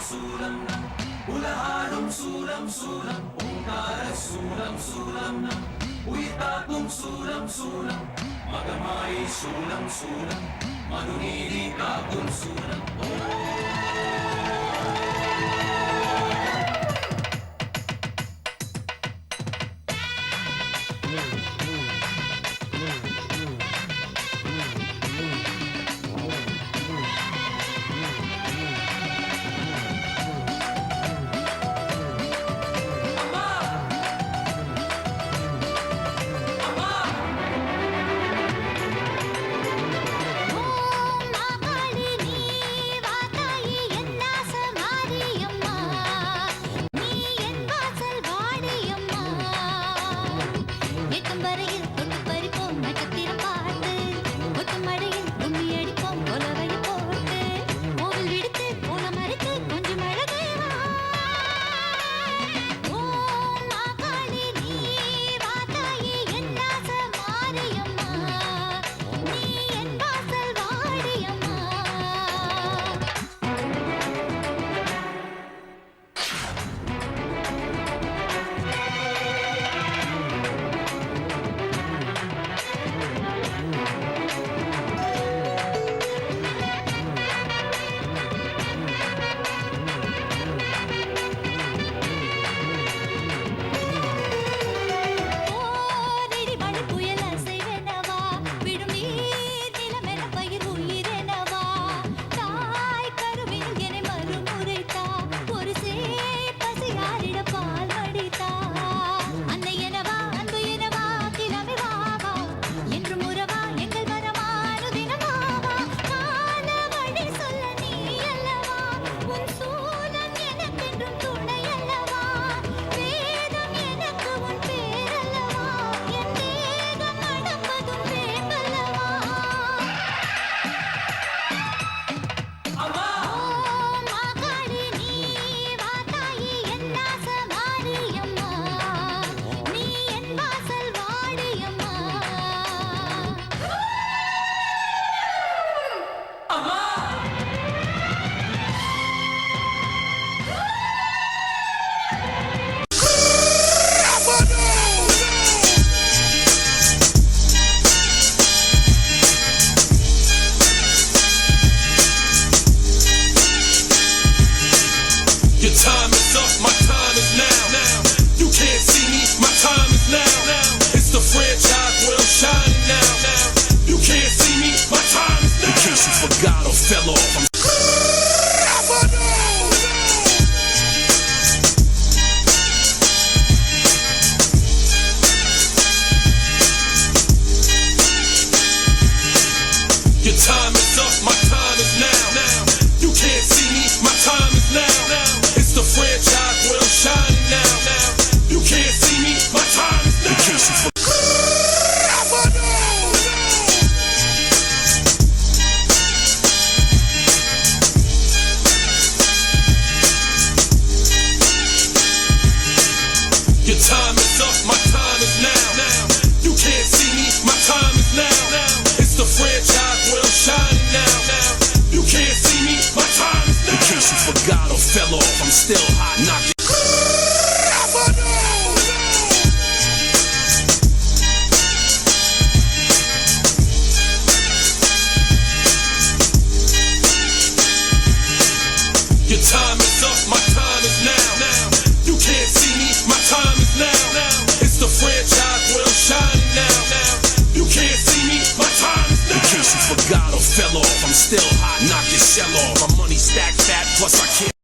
சூலம் நம் உலகாடும் சூலம் சூலம் ஓங்கார சூலம் சூலம் நம் உயிர் காக்கும் சூலம் சூலம் மகமாயை சூலம் சூலம் மனுநீதி காக்கும் சூலம் Your time is up, my time is now. You can't see me, my time is now. It's the franchise where I'm shining now. You can't see me, my time is now. In case you forgot or fell off, I'm Your time is up, my time is now. You can't see me, my time is now. It's the franchise where I'm shining now. You can't see me, my time is now. In case you forgot. Your time is up, my time is now. You can't see me, my time is now. It's the franchise where I'm shining now. You can't see me, my time is now. In case you forgot or fell off, I'm still hot, knocking. Your time is up, my time is now. You can't see me, my time is now. It's the franchise where I'm shining now. You can't see me, my time is now. In case you forgot or fell off, I'm still hot, knock your shell off. My money stacked fat, plus I can't.